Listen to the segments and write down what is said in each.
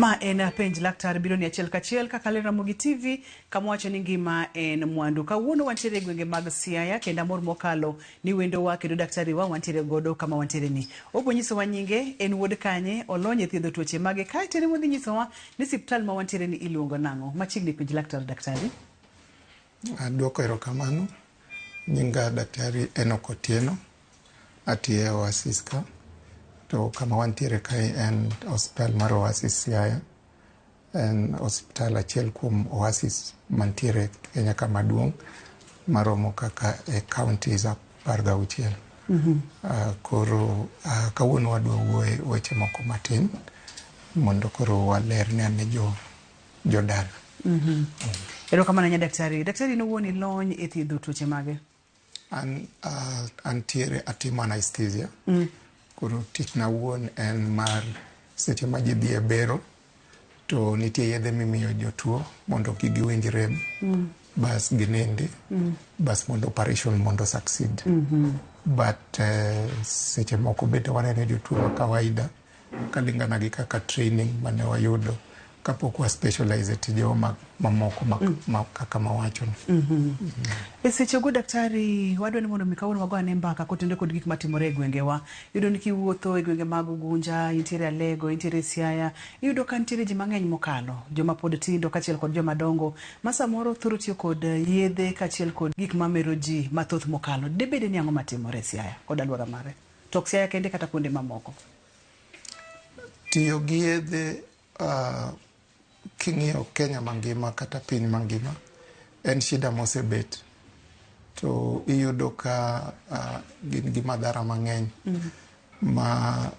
Ma en penj laktar biro ni achiel kachiel kaka Ramogi TV kamwacho ni ngima en mwandu. Kawuono wantiere gwenge mag Siaya kendo amor mokalo ni wendo wa kendo daktari wa wantiere godo kama wantiere ni. Obo nyiso wa nyinge en wuod kanye olonye thiedho tuoche mage kae tere wuod nyiso wa ni hospital ma wantiere ni iluongo nango. Machiegni penj laktar daktari. Duoko erokamano. Nyinga daktari Enoch Otieno atiye Oasis ka. To kama wantiere kae en hospital mar Oasis Siaya. En hospital achiel kuom Oasis mantiere Kenya ka maduong' maromo kaka e counties 16. Koro kawuono wadwa wuoye weche moko matin mondo koro waler ne jodala. Erokamano nya daktari. Daktari no wuoni lony e thiedho tuoche mage? Antiere atimo anesthesia. Koro tich na wuon en mar seche ma ji dhi e bero to nitie yedhe mimiyo jotuo mondo kik giwinj rem bas ginindi bas mondo operation mondo succeed. But seche moko bende waneno jotuo wa kawaida kalingana gi kaka training mane wayudo kapok wa specialize e tije mamoko kaka mawacho. Seche go daktari wadwa ni mondo mikawuono wagone mbaka kotende kod gik matimore e gwengewa. Yudo ni kiwuotho e gwenge mag Ugunja, intiere Alego, intiere Siaya, yudo ka nitiere ji mang'eny mokalo, joma pod tindo kachiel kod joma dongo, ma samoro thoro tiyo kod yedhe kachiel kod gik mamero ji mathoth mokalo. Debede ni ang'o matimore e Siaya kod alwora mare? Tok Siaya kende kata kuonde mamoko. Tiyo gi yedhe king'iyo Kenya mangima kata piny mangima en shida mosebet to iyudo ka gin gi madhara mang'eny ma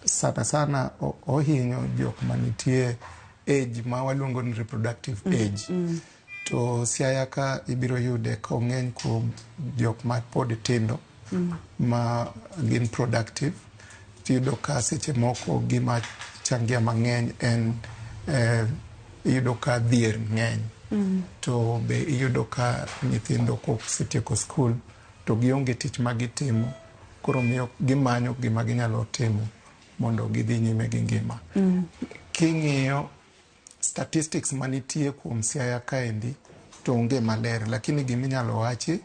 sana ohinyo jok manitie age ma waluongo ni reproductive age. To Siaya ka ibiro yude ka ng'eny kuom jok ma pod tindo ma gin productive. Tiyudo ka seche moko gima changia mang'eny en iyudo ka dhier ng'eny. To be iyudo ka nyithindo kosetieko skul to gionge tich magitimo, koro miyo gimanyo gima ginyalo timo mondo gidhi nyime gi ngima. King'iyo statistics manitie kuom Siaya kaendi to onge maler, lakini giminyalo wachi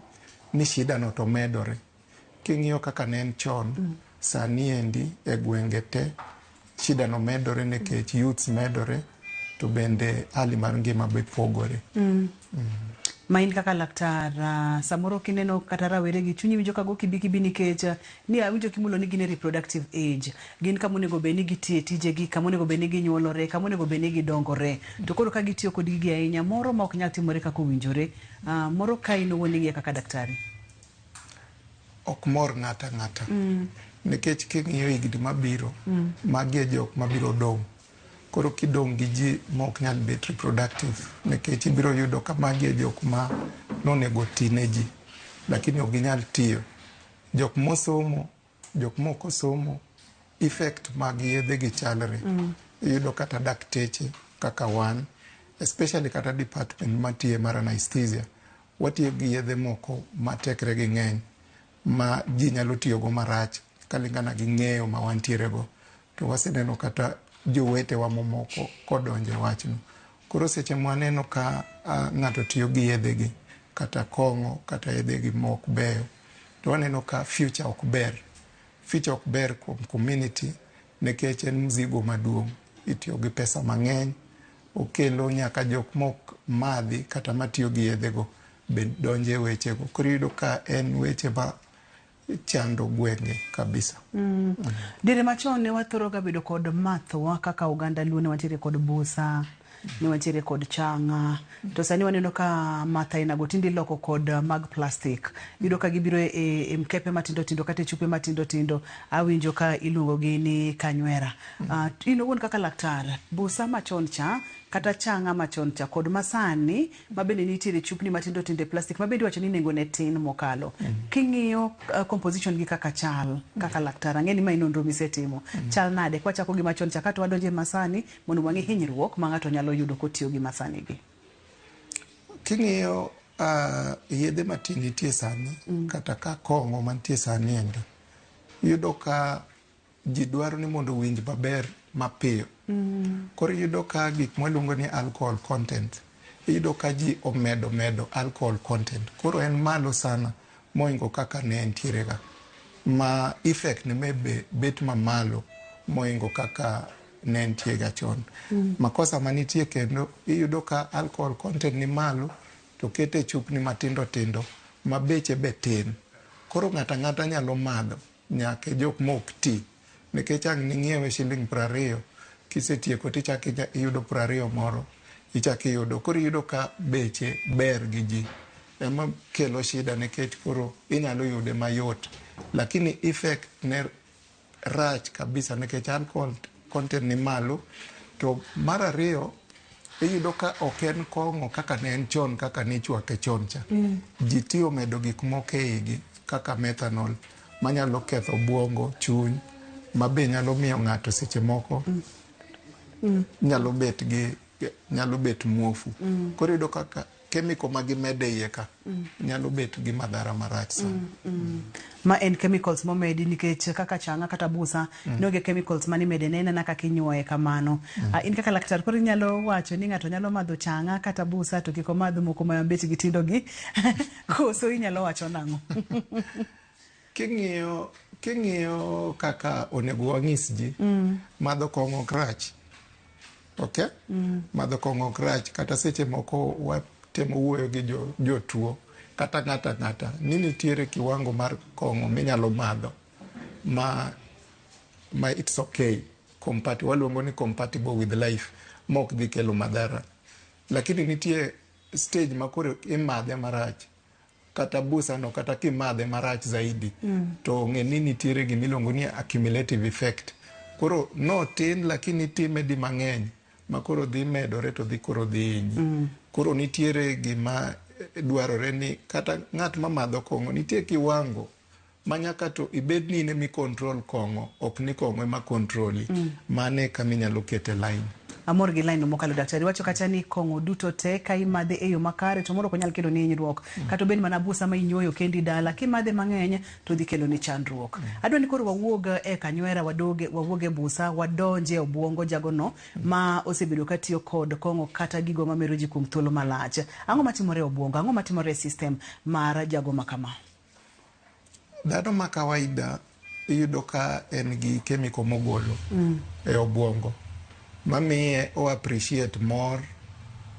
ni shida no to medore. King'iyo kaka ne en chon, sani endi e gwenge te shida no medore nekech youths medore to bende hali mar ngima be pogore. Ma in kaka laktar, samoro kineno kata rawere gi chunyi winjo ka go kibi nikech ni awinjo kimulo ni gin reproductive age. Gin kamonego be ni gitiye tije gi, kamonego be ni ginyuolore, kamonego be ni gidongore. To koro ka gitiyo kod gigi ahinya, moro ma ok nyal timore kaka owinjore. Moro ka in wuoni gi kaka daktari. Ok mor ng'ata. Nekech king'iyo higni mabiro, magi e jok mabiro dong'. Koro kidong' gi ji mok nyal bet reproductive, nekech ibiro yudo ka magi e jok ma nonego tine ji, lakini ok ginyal tiyo. Jok mosomo, jok mok osomo, effect mag yedhe gi chalre. Iyudo kata dakteche kaka wan, especially kata department matiye mar anesthesia, watiyo gi yedhe moko matekre gi ng'eny, ma ji nyalo tiyo go marach kalingana gi ng'eyo ma wantiere go. To waseneno kata jowete wa momoko kodonje wachno. Koro seche mwaneno ka ng'ato tiyo gi yedhe gi kata kong'o kata yedhe gi mok beyo, to waneno ka future ok ber. Future ok ber kuom community nekech en mzigo maduong'. Itiyo gi pesa mang'eny, okelo nyaka jok mok madhi kata matiyo gi yedhe go be donje weche go. Koro iyudo ka en weche ma chando gwenge kabisa. Dire machon ne wathoro ga bedo kod mathwa kaka oganda Luo ne wantiere kod busa, ne wantiere kod changa. To sani waneno ka matha inago tindi loko kod mag plastic. Yudo ka gibiro e mkepe matindo tindo kata chupe matindo tindo. Awinjo ka iluongo gi ni kanywera. Ino wuon kaka laktar, busa machon cha kata changa machon cha kod masani mabende nitiere chupni matindo tindo plastic mabende wacho ni nengo ne tin mokalo. King'iyo composition gi kaka chal, kaka laktar ang'eni ma inonro misetimo. Chal nade kwa chako gi machon cha kata wadonje masani mondo wang'e hinyruok ma ng'ato nyalo yudo kotiyo gi masani gi. King'iyo yedhe matin nitie sani kata ka kong'o mantie sani endi, yudo ka ji dwaro ni mondo winj maber mapiyo Koro iyudo ka gik mwaluongo ni alcohol content, iyudo ka ji medo alcohol content, koro en malo sana moingo kaka ne entiere ga, ma effect ne me bet mamalo moingo kaka ne entie ga chon. Makosa manitie kendo, iyudo ka alcohol content ni malo to kete chupni matindo tindo ma beche be tin, koro ng'ata ng'ata nyalo madho, nyaka jok mok ti, nikech ang' ning'iewe shiling 20, kisetieko tichako iyudo 20 moro, ichako iyudo, koro iyudo ka beche ber gi ji, ema kelo shida, nikech koro inyalo yude mayot, lakini effect ne rach kabisa, nikech alcohol content ni malo. To mar ariyo, iyudo ka ok en kong'o kaka ne en chon, kaka ne ichwake chon cha. Ji tiyo medo gik moko e igi kaka methanol, manyalo ketho obwongo, chuny, ma be nyalo miyo ng'ato seche moko nyalo bet muofu. Koro iyudo kaka kemiko ma gimede iye ka nyalo bet gi madhara marach sana. Ma en chemicals momedi, nikech kaka changa kata busa noge chemicals mani mede nena na kaka inyuoye kamano. In kaka laktar, koro inyalo wacho ni ng'ato nyalo madho changa kata busa to kiko madho moko ma bech gi tindo gi koso inyalo wacho nang'o? King'iyo kaka onego wang'is ji, madho kong'o ok rach. Okay? Madho kong'o ok rach, kata seche moko watemo wuoyo gi jotuo, kata ng'ata ni nitiere kiwango mar kong'o minyalo madho ma it's okay, waluongo ni compatible with life, mok dhi kelo madhara. Lakini nitie stage ma koro imadhe marach, kata busa no kata kimadhe marach zaidi, to ng'e ni nitiere gimiluongo ni accumulative effect. Koro no tin, lakini time di mang'eny, ma koro dhi medore to koro dhi hinyi. Koro nitiere gima dwarore ni kata ng'at ma madho kong'o, nitie kiwango ma nyaka to ibed ni ne control kong'o, ok ni kong'o ema kontroli. Mane kama inyalo kete line. Amor gi line mokalo daktari wacho kata ni kong'o duto te ka imadhe e yo makare to moro ok nyal kelo ni hinyruok, kata obed mana busa ma inyuoyo kendi dala, kimadhe mang'eny to dhi kelo ni chandruok. Adwa ni koro wawuog e kanywera, wawuog e busa, wadonje obwongo jagono ma osebedo ka tiyo kod kong'o kata gigo ma mero ji kuom thuolo malach. Ang'o matimore e obwongo, ang'o matimore e system mar jago makama? Dhano ma kawaida iyudo ka en gi kemiko mogolo e obwongo, mamiye o appreciate mor,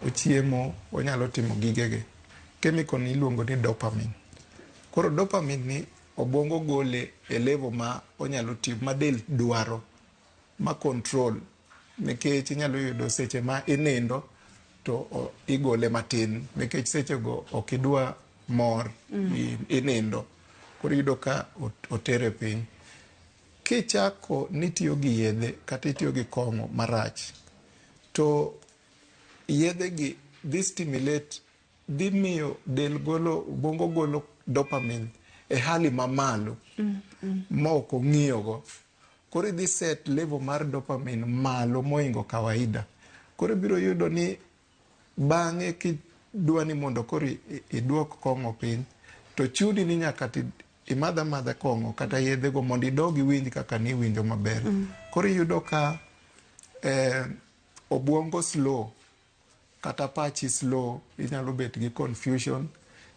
ochiemo, onyalo timo gigege. Kemiko ni iluongo ni dopamine. Koro dopamine ni obwongo gole e level ma onyalo tiyo, ma del dwaro, ma control, nikech inyalo yudo seche ma inindo to igole matin, nikech seche go ok idwa mor, inindo. Koro iyudo ka otere piny. Kichako nitiyo gi yedhe kata itiyo gi kong'o marach, to yedhe gi dhi stimulate, dhi miyo del obwongo golo dopamine e hali mamalo ma ok ong'iyogo. Koro idhi set level mar dopamine malo moingo kawaida. Koro biro yudo ni bang'e kidwa ni mondo koro iduok kong'o piny, to chuni ni nyaka imadha kong'o kata yedhe go mondo idog iwinj kaka ni winjo maber. Koro iyudo ka obwongo slow, kata pachi slow, inyalo bet gi confusion.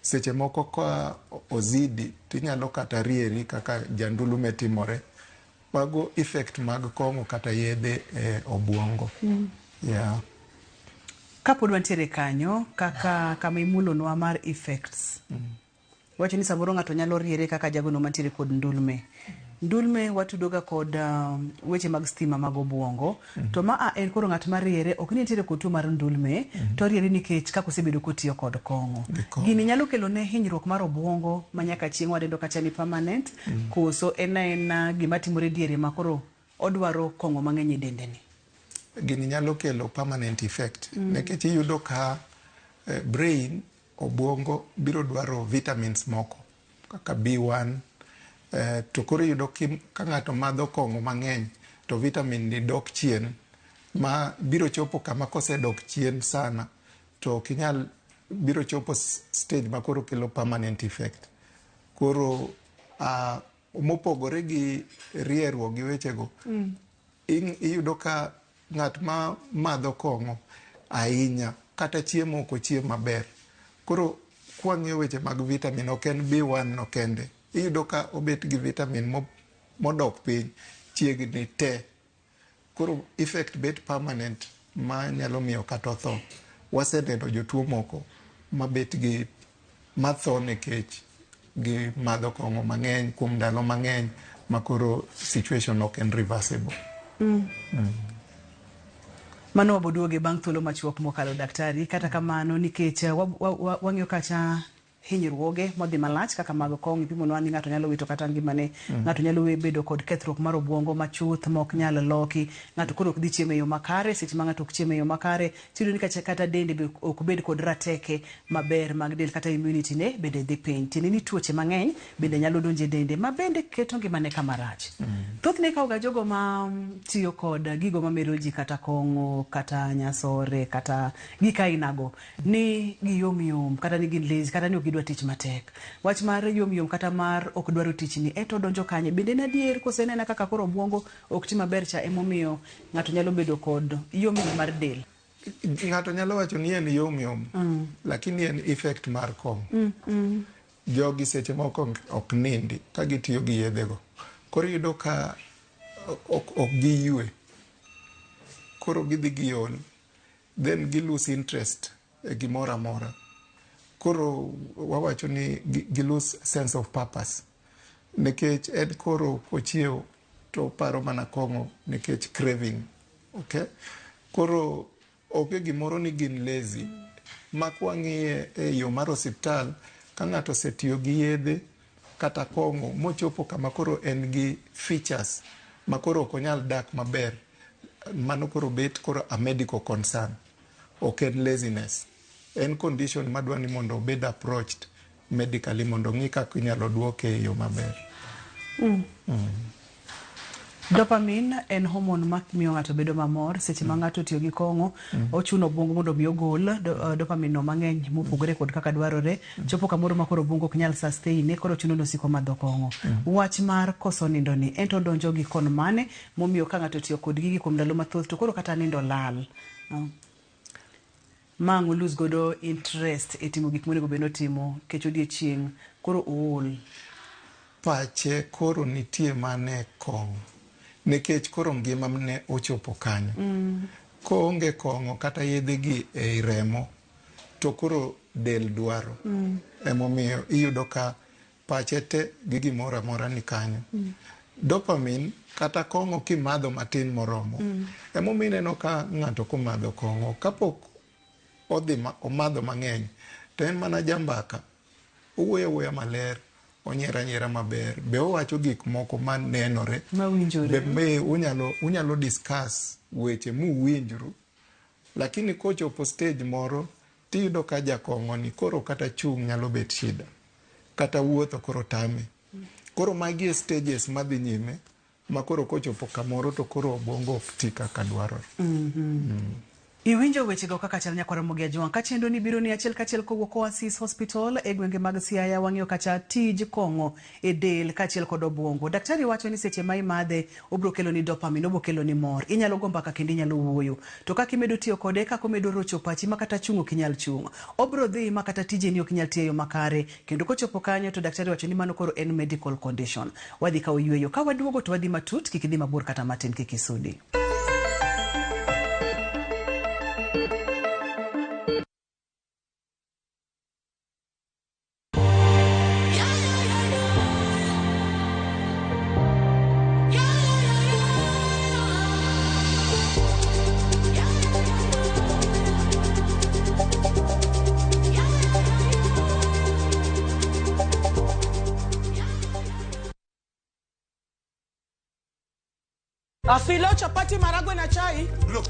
Seche moko ka ozidi, tinyalo kata rieri kaka jandulume timore. Mago effect mag kong'o kata yedhe obwongo. Yeah. Kapod wantiere kanyo, kaka kama imulonwa mar effects. Wacho ni samoro ng'ato nyalo riere kaka jagono mantiere kod ndulme. Ndulme watudoga kod weche mag stima mag obwongo. To ma en koro ng'at mariere, ok ni nitiere kod tuo mar ndulme, to riere nikech kako osebedo kotiyo kod kong'o. Gini nyalo kelo ne hinyruok mar obwongo ma nyaka chieng' wadendo kata ni permanent, koso en gima timore diere ma koro odwaro kong'o mang'eny e dendeni. Gini nyalo kelo permanent effect. Nikech iyudo ka brain, obwongo biro dwaro vitamins moko kaka B1, to koro iyudo ka ng'ato madho kong'o mang'eny, to vitamin ni dok chien, ma biro chopo kama kosedok chien sana, to kinyal biro chopo stage ma koro kelo permanent effect. Koro mopogore gi rieruok gi wechego, iyudo ka ng'at ma madho kong'o ahinya kata chiemo ok ochiem maber. Koro kwang'iyo weche mag vitamin ok en B1 no kende, iyudo ka obet gi vitamin modok piny chiegni te. Koro effect bet permanent ma nyalo miyo kata otho. Waseneno jotuo moko mabet gi matho nikech gi madho kong'o mang'eny kuom ndalo mang'eny ma koro situation ok en reversible. Mano waboduoge bang' thuolo machuok mokalo daktari. Kata kamano nikech wang'iyo kacha hinyruoge modhi malach kaka mag kong' ipimonwa ni ng'ato nyalo wito kata ngimane, ng'ato nyalo bedo kod kethruok mar obwongo machuth mok nyal loki, ng'ato koro ok dhi chiemo e yo makare. Seche ma ng'ato ok chiemo e yo makare, tiyudo ni kata dende ok bed kod rateke maber mag del, kata immunity ne bende dhi piny. Tiende ni tuoche mang'eny bende nyalo donjo e dende ma bende keto ngimane kama rach. Thothne ikawoga jogo ma tiyo kod gigo mamero ji kata kong'o kata nyasore kata gik ainago ni giyomyom kata ni gin lazy kata ni ok gidwa tich matek. Wach mar yomyom kata mar ok dwaro tich ni eto donjo kanye? Bende na adier kosenena kaka koro obwongo ok ti maber cha emomiyo ng'ato nyalo bedo kod yomyom mar del? Ng'ato nyalo wacho ni en yomyom, lakini en effect mar kong'o. Jogi seche moko ok nindi ka gitiyo gi yedhego. Koro iyudo ka ok giyue. Koro gidhi giol. Then gi lose interest e gimoro amora. Koro wawacho ni gi lose sense of purpose. Nikech en koro kochiew to paro mana kong'o nikech craving. Okay? Koro ok gimoro ni gin lazy. Ma kwang'iye e yo mar osiptal, ka ng'ato osetiyo gi yedhe kata kong'o mochopo kama koro en gi features ma koro ok onyal dak maber, mano koro bet koro a medical concern. Ok en laziness. En condition madwa ni mondo obed approached medically mondo ng'i kaka inyalo duoke e yo maber. Dopamine en hormone ma miyo ng'ato bedo mamor. Seche ma ng'ato tiyo gi kong'o, ochuno obwongo mondo mi ogol dopamine no mang'eny mopogore kod kaka dwarore. Chopo kamoro ma koro obwongo ok nyal sustain, koro chuno nosiko madho kong'o. Wach mar koso nindo ni ento donjo gi kon mane momiyo ka ng'ato tiyo kod gigi kuom ndalo mathoth to koro kata nindo lal. Mang' lose godo interest e timo gik monego beno timo kech odiechieng' koro ool. Pache koro nitie mane kong'o. Nikech koro ngima mne ochopo kanyo. Koonge kong'o kata yedhe gi e remo to koro del dwaro. Emomiyo iyudo ka pache te gi gimoro amora ni kanyo. Dopamine kata kong'o kimadho matin moromo. Emomiyo ineno ka ng'ato komadho kong'o kapok omadho mang'eny to en mana jambaka. Owuoyo awuoya maler, onyiero anyiera maber, be owacho gik moko manenore, be unyalo discuss weche muwinjru. Lakini kochopo stage moro tiyudo ka jakong'o ni koro kata chung' nyalo bet shida, kata wuotho koro tame. Koro magi e stages madhi nyime ma koro kochopo kamoro to koro obwongo ok ti kaka dwarore. Iwinjo wechego kaka chal nyakwara Mogi Ajwang'. Ka chenro ni biro ni achiel kachiel kowuok Oasis Hospital e gwenge mag Siaya. Wang'iyo kacha tij kong'o e del kachiel kod obwongo. Daktari wacho ni seche ma imadhe obro kelo ni dopamine, obro kelo ni mor, inyalo go mbaka kendo inyalo wuoyo. To kaka imedo tiyo kode, kaka omedo rocho pachi ma kata chung' ok inyal chung', obro dhi ma kata tije ni ok inyal tiyo makare. Kendo kochopo kanyo to daktari wacho ni mano koro en medical condition. Wadhi kawo yweyo, ka waduogo to wadhi matut, kik idhi mabor kata matin, kik isudi. Afilo chapati maragwe na chai. Look,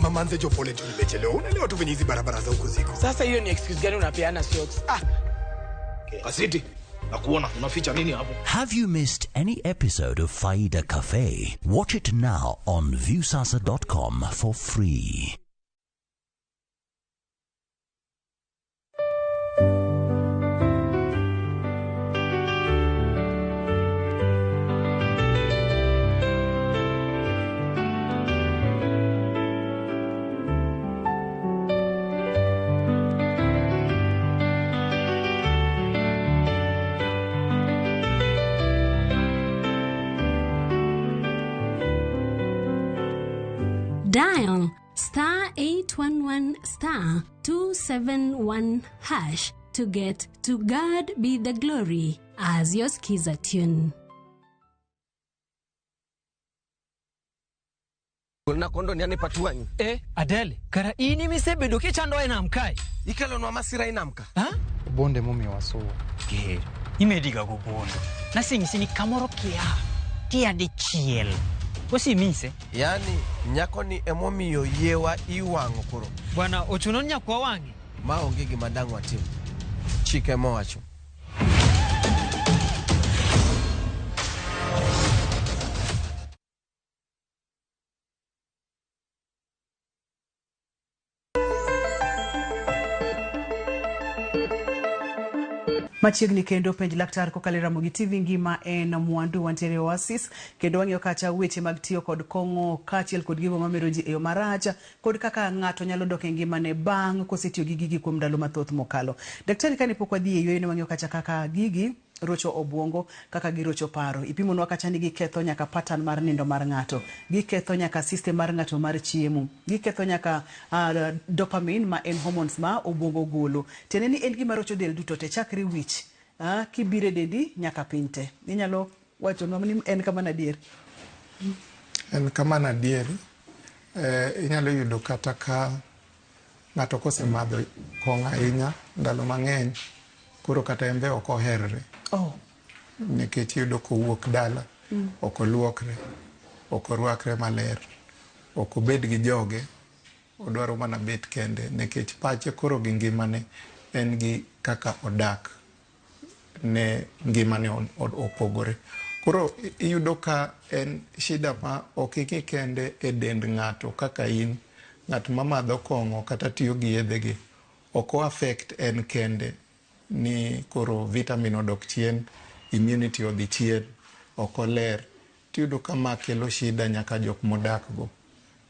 mama nze jo pole tu nimechelewa. Unaelewa tu venye hizi barabara za huko ziko. Sasa hiyo ni excuse gani unapeana socks? Kasiti, nakuona unaficha nini hapo? Have you missed any episode of Faida Cafe? Watch it now on viusasa.com for free. Dial *811*271# to get To God Be the Glory as your skiza tune. Na kondo ni patuanyi. Adele, kara ini misebedo kichando enamkai. Ikelo no masira inamka. Bonde mumi waso. Ke, imediga go bondo. Na sini kamoro kia de chiel. Kosi mise? Yani nyako ni emomi yo yewa iwango kuro. Bwana ochunon nyako wangi. Ma ongegi madangu atimu. Chike moacho. Machiegni kendo penj laktar kokalo Ramogi TV ngima en mwandu wantiere Oasis kendo wang'iyo kacha weche mag tiyo kod kong'o kachiel kod gigo mamero ji e yo maracha kod kaka ng'ato nyalo dok e ngimane bang' kosetiyo gi gigi kuom ndalo mathoth mokalo. Daktari kani pok wadhi e yweyo wang'iyo kacha kaka gigi rocho obwongo, kaka girocho paro. Ipimonwa kacha ni giketho nyaka pattern mar nindo mar ng'ato, giketho nyaka system mar ng'ato mar chiemo, giketho nyaka dopamine ma en hormones ma obwongo golo. Tiende ni en gima rocho del duto te chakre wich kibire dendi nyaka pinte. Inyalo wacho ni en kama nadier? En kama nadier. Inyalo yudo kata ka ng'ato kosemadho kong'o ahinya ndalo mang'eny, koro kata embe ok oherre. Nikech yudo kowuok dala, ok oluokre, ok orwakre maler, ok obed gi joge, odwaro mana bet kende nikech pache koro gi ngimane en gi kaka odak ne ngimane opogore. Koro iyudo ka en shida ma ok iki kende e dend ng'ato kaka in, ng'at mamadho kong'o kata tiyo gi yedhegi, ok o affect en kende ni koro vitamin odok chien, immunity odhi chien, ok oler. Tiyudo kama kelo shida nyaka jok modak go.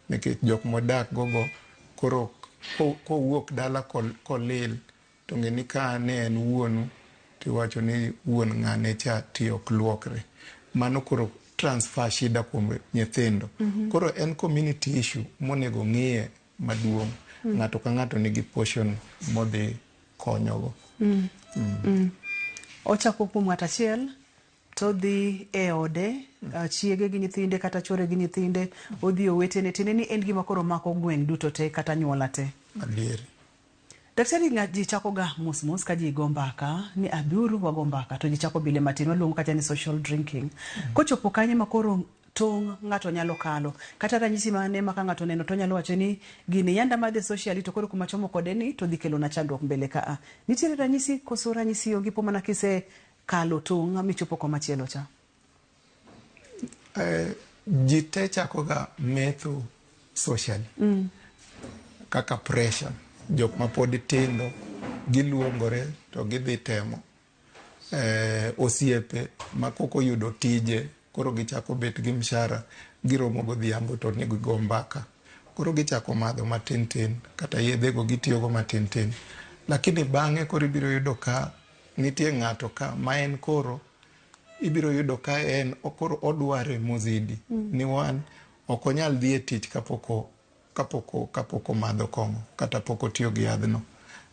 Nikech jok modak go koro kowuok dala kolil, to ng'eni ka ne en wuonu, tiwacho ni wuon ng'ane cha tiyo ok luokre. Mano koro transfer shida kuom nyithindo. Koro en community issue monego ng'iye maduong'. Ng'ato ka ng'ato nigi portion modhi konyogo. Ochako kuom ng'at achiel to dhi e ode, chiege gi nyithinde kata chore gi nyithinde, odhi owetene, tiende ni en gima koro mako gweng' duto te kata nyuola te. Adieri. Daktari, ji chako ga mos ka ji go mbaka ni aburu wago mbaka to ji chako bile matin waluongo kata ni social drinking. Kochopo kanye makoro tong' ng'ato nyalo kalo, kata ranyisi mane maka ng'ato neno to nyalo wacho ni gini yanda madhe socially to koro kuma chomo kode ni to dhi kelo na chandruok mbele ka. Nitiere ranyisi koso ranyisi onge po mana kise kalo tong' michopo koma chielo cha? Ji te chako ga metho socially. Kaka pressure. Jok ma pod tindo giluongore to gidhi temo. Osiepe ma koko yudo tije, koro gichako bet gi mshara, giromo godhiambo to ni go mbaka. Koro gichako madho matin, kata yedhego gitiyogo matin. Lakini bang'e koro ibiro yudo ka nitie ng'ato ka ma en koro ibiro yudo ka en koro odware mozidi. Ni wan ok onyal dhi e tich kapoko madho kong'o kata poko tiyo gi yadhno.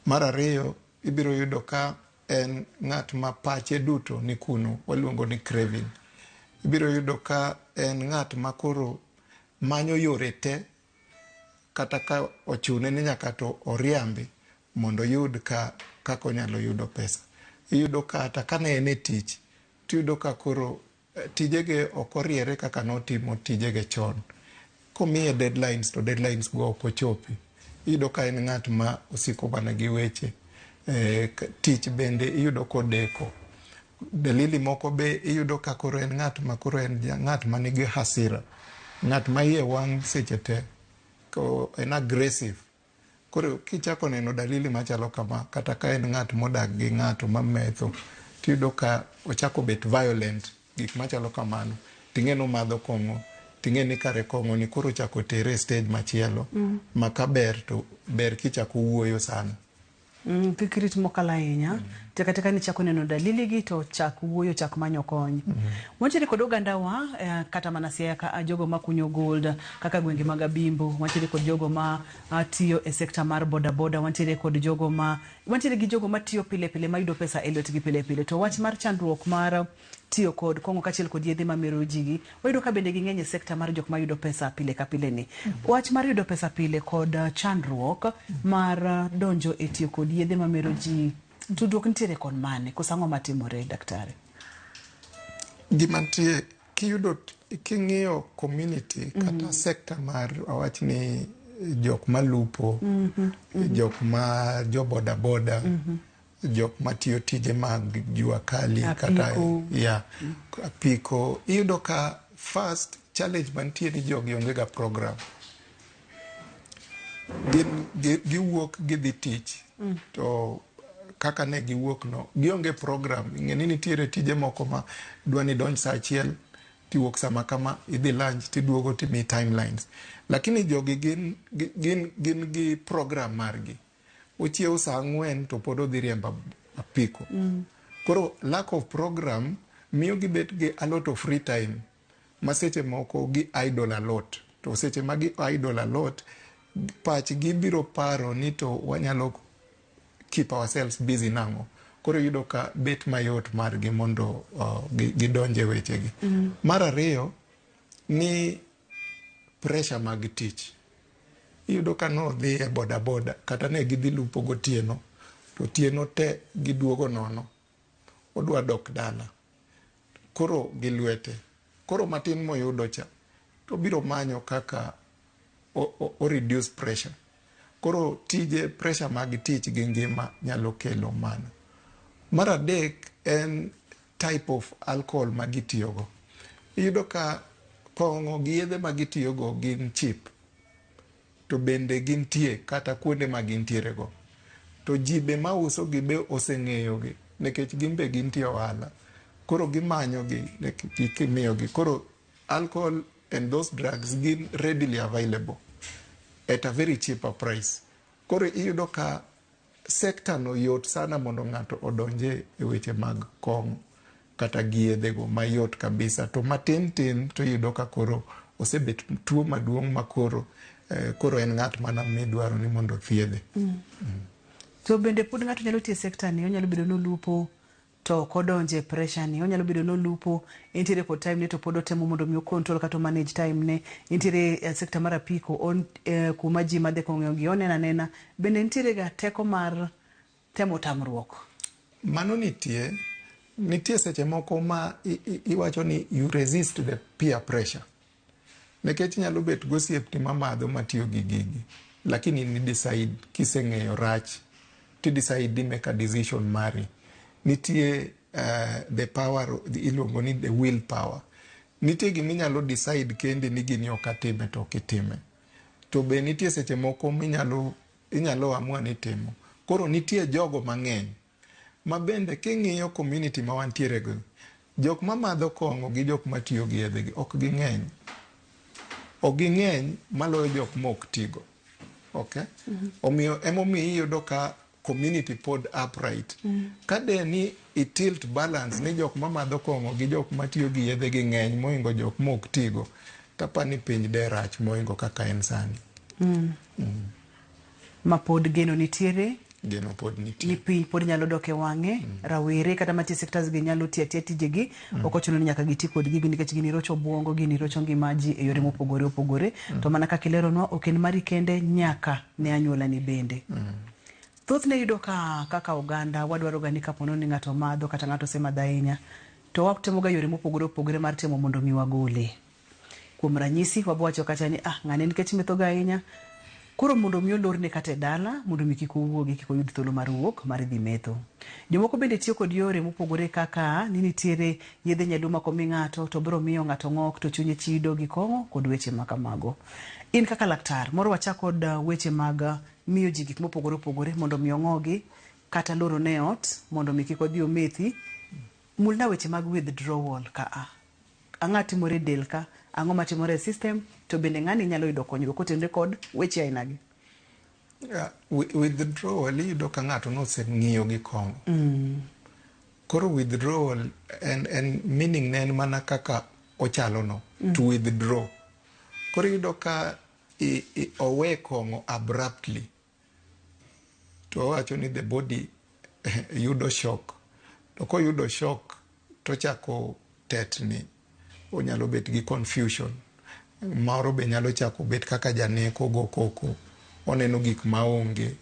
Mar ariyo, ibiro yudo ka en ng'at ma pache duto ni kuno, waluongo ni craving. Ibiro yudo ka en ng'at ma koro manyo yore te, kata ka ochune ni nyaka to oriambi mondo yud kako onyalo yudo pesa. Iyudo ka hata ka ne en e tich, tiyudo ka koro tijege ok oriere kaka notimo tijege chon. Komiye deadlines to deadlines go ok ochopi. Iyudo ka en ng'at ma osiko mana gi weche. Tich bende iyudo kodeko. Dalili moko be iyudo ka koro en ng'at ma koro en ng'at ma nigi hasira. Ng'at ma iye wang' seche te. En aggressive. Koro kichako neno dalili machalo kama, kata ka en ng'at modak gi ng'ato mametho, tiyudo ka ochako bet violent, gik machalo kamano. Ting'eno madho kong'o, ting'eni kare kong'o ni koro chako tere stage machielo, maka ber to ber kichako wuoyo sana. Kikrit mokala ahinya. Tekatekani chako neno dalili gi to chak wuoyo chak manyo kony. Wantiere kod oganda wa kata mana Siaya ka jogo makunyo gold kaka gwenge mag Abimbo, wantiere kod jogo ma tiyo e sekta mar boda boda, wantiere kod jogo wantiere gi jogo matiyo pile pile mayudo pesa e lwetgi pile pile. To wach mar chandruok mar tiyo kod kong'o kachiel kod yedhe mamero jigi wayudo ka bende ging'eny e sekta mar jok mayudo pesa pile ka pile ni. Wach mar yudo pesa pile kod chandruok mar donjo e tiyo kod yedhe mamero ji, tudruok nitiere kod mane? Kosang'o matimore daktari? Gimantie king'iyo community kata sekta mar awach ni jok malupo, jok ma jo boda boda, jok matiyo tije mag jua kali kata apiko, iyudo ka first challenge mantie ni jogi onge ga program. Giwuok gidhi tich to kaka ne giwuok no gionge program. Ing'eni nitiere tije moko ma dwani donj saa achiel tiwuok sama kama, idhi lunch tiduogo timi timelines, lakini jogi gin gi program margi. Ochiew saa 4 to pod odhi riembo apiko. Koro lack of program miyo gibet gi a lot of free time, ma seche moko gi idle a lot. To seche ma gi idle a lot, pach gibiro paro ni to wanyalo keep ourselves busy nango. Koro yudo ka bet mayot margi mondo gidonje wechegi. Mar ariyo ni pressure mag tich. Iyudo ka no dhi e boda boda kata ne gidhi lupo gotieno, to tieno te giduogo nono, odwa dok dala, koro gi lwete, koro matin moyudo cha to biro manyo kaka o reduce pressure. Koro tije pressure mag tich gi ngima nyalo kelo mano. Mar adek en type of alcohol magitiyogo. Iyudo ka kong'o gi yedhe magitiyogo gin cheap, to bende gintie kata kuonde ma gintiere go. To jibe mauso gi be oseng'eyo gi, nekech gimbe gintie ohala. Koro gimanyo gi, gimiyo gi. Koro alcohol and those drugs gin readily available at a very cheaper price. Koro iyudo ka sekta no yot sana mondo ng'ato odonje e weche mag kong'o kata giedhe go mayot kabisa. To matin tin to iyudo ka koro osebet tuo maduong' ma koro en ng'at mana midwaro ni mondo thiedhe. To bende pod ng'ato nyalo tiyo sekta ni, onyalo bedo nolupo to kodonje pressure ni, onyalo bedo nolupo intiere kod time ne to pod otemo mondo mi control kata manage time ne, intiere sekta mar apiko kuma ji madhe kong'eyo gi onena nena, bende intiere ga teko mar temo tamruok. Mano nitie seche moko ma iwacho ni you resist the peer pressure. Nekech nyalo bet gosiepni mamadho matiyo gi gigi, lakini ni decide kiseng'eyo rach, ti decide di make a decision mari. Nitie the power, iluongo ni the will power. Nitie gimi nyalo decide kendi ni gini okatime to kitime. To be nitie seche moko inyalo amua ni timo. Koro nitie jogo mang'eny. Ma bende king'iyo community ma wantiere go, jok mamadho kong'o gi jok matiyo gi yedhe gi ok ging'eny. Ok ging'eny maloyo jok mok tigo. Okay? Omiyo emomiyo iyudo ka community pod upright. Kade ni itilt balance ni jok mamadho kong'o gi jok matiyo gi yedhe gi ng'eny moingo jok mok tigo, tapa ni piny de rach moingo kaka en sani. Ma pod geno nitiere? Geno pod nitie. Ni piny pod nyalo doke wang'e, rawere kata mati sectors gi nyalo tiyo tijegi, ok ochuno ni nyaka giti kod gigi nikech gini rocho buongo, gini rocho ngima ji e yore mopogore opogore. To mana kaka ileronwa, ok en mari kende, nyaka ne anyuola ni bende. Thoth ne yudo kaka oganda wadwaro ga ni kapono ni ng'ato madho kata ng'ato semadho ahinya, to watemo ga yore mopogore opogore mar temo mondo mi wagole. Kuom ranyisi wabowacho kata ni ng'ane nikech metho ga ahinya, koro mondo mi olorne kata dala, mondo mi kik owuogi, kik oyud thuolo mar wuok mar dhi metho. Jomoko bende tiyo kod yore mopogore kaka ni nitiere yedhe nyaduma komi ng'ato to biro miyo ng'ato ng'ok to chunye chido gi kong'o kod weche makamago. In kaka laktar, moro wachak kod weche mag miyo ji gik mopogore opogore mondo mi ong'ogi kata loro ne ot mondo mi kik odhi omethi. Mulna weche mag withdrawal ang'a timore del ka, ang'o matimore system, to bende ng'ani nyalo yudo konyruok kotenore kod weche aina gi. Withdrawal iyudo ka ng'ato noseng'iyo gi kong'o. Koro withdrawal en meaning ne en mana kaka ochalo no, to withdraw. Koro iyudo ka owe kong'o abruptly, to wacho ni the body yudo shock. To koyudo shock to chako tetni, onyalo bet gi confusion. Moro be nyalo chako bet kaka janeko go koko, oneno gik maonge,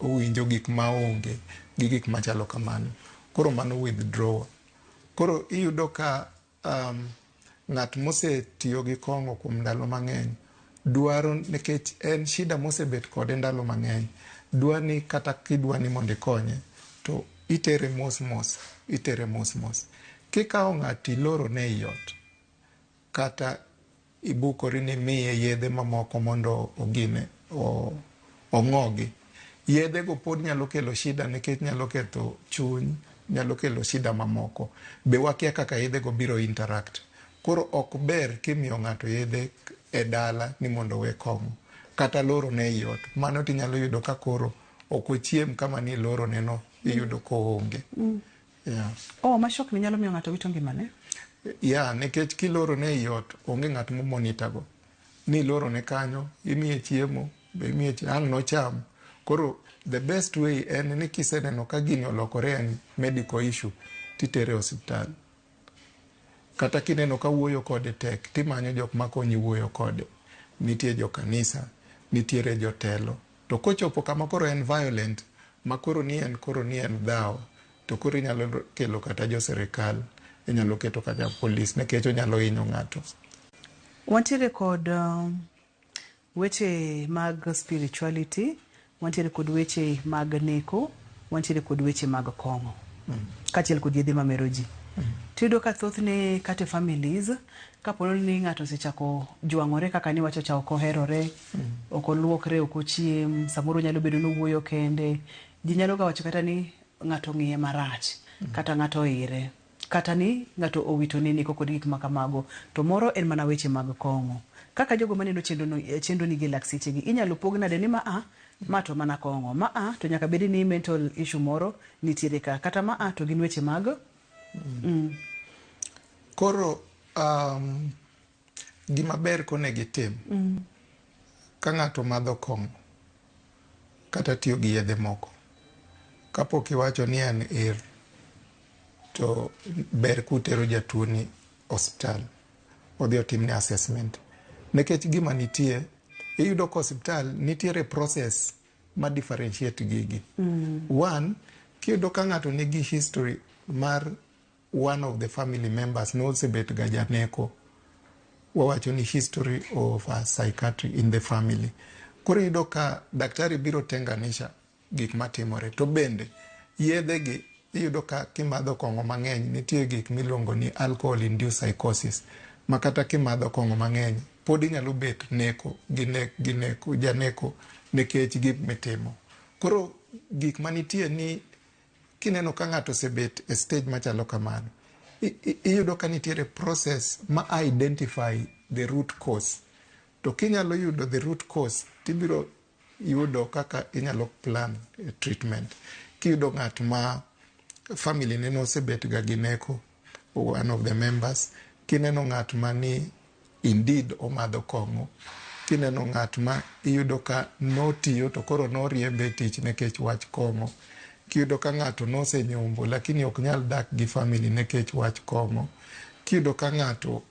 owinjo gik maonge, gi gik machalo kamano. Koro mano withdrawal. Koro iyudo ka ng'at mosetiyo gi kong'o kuom ndalo mang'eny dwaro, nikech en shida mosebet kode ndalo mang'eny, dwani kata kidwani mondo ikonye to itere mos mos. Kikawo ng'ato iloro ne iot, kata ibukori ni miye yedhe mamoko mondo ogine ong'ogi, yedhe go pod nyalo kelo shida, nikech nyalo ketho chuny, nyalo kelo shida mamoko. Be wakia kaka yedhe go biro interact. Koro ok ber kimiyo ng'ato yedhe e dala ni mondo we kong'o, kata loro ne iot. Mano tinyalo yudo ka koro ok ochiem kama ni loro neno iyudo ko onge. Mashok ni nyalo miyo ng'ato wito ngimane? Nikech kiloro ne iot, onge ng'at mo monitor go. Ni loro ne kanyo, imiye chiemo, be imiye ang' nocham. Koro the best way en ni kiseneno ka gini olokore en medical issue, titere osiptal. Kata kineno ka wuoyo kode tek, timanyo jok makonyi wuoyo kode. Nitie jo kanisa, nitiere jotelo. To kochopo kama koro en violent, ma koro ni en dhao, to koro inyalo kelo kata jo serikal, inyalo keto kata polis, nekech onyalo hinyo ng'ato. Wantiere kod weche mag spirituality, wantiere kod weche mag neko, wantiere kod weche mag kong'o. Kachiel kod yedhe mamero ji. Tiyudo ka thothne kate families, kapono ni ng'ato osechako jwang'ore kaka ni wacho cha ok oherore, ok oluokre, ok ochiem, samoro nyalo bedo ni wuoyo kende, ji nyalo ga wacho kata ni ng'ato ng'iye marach, kata ng'ato ire, kata ni ng'ato owito nini kod gik makamago. To moro en mana weche mag kong'o. Kaka jogo maneno chendo ni gi seche gi, inyalo pog nade ni ma to mana kong'o, to nyaka bedi ni mental issue moro nitiere ka, kata to gin weche mag Koro gima ber kone gitim, ka ng'ato madho kong'o kata tiyo gi yedhe moko, kapok iwacho ni en ir, to ber kutero jatuo ni hospital, odhi otimne assessment. Nekech gima nitie, iyudo ko hospital nitiere process ma differentiate gigi. One, kiyudo ka ng'ato nigi history mar one of the family members nosebet ga janeko, wawacho ni history of a psychiatry in the family. Koro iyudo ka daktari biro tenganisha gik matimore. To bende yedhe gi iyudo ka kimadho kong'o mang'eny, nitie gik miluongo ni alcohol induced psychosis, makata kimadho kong'o mang'eny pod inyalo bet neko janeko nekech gik mitimo. Koro gik manitie ni kineno ka ng'ato osebet e stage machalo kamano, iyudo ka nitiere process ma identify the root cause. To kinyalo yudo the root cause, tibiro yudo kaka inyalo plan treatment. Kiyudo ng'at ma family neno osebet ga gi neko, one of the members, kineno ng'at ma ni indeed omadho kong'o, kineno ng'at ma iyudo ka notiyo to koro noriembe tich nekech wach kong'o, kiyudo ka ng'ato nosenyombo lakini ok nyal dak gi family nekech wach kong'o, kiyudo ka ng'ato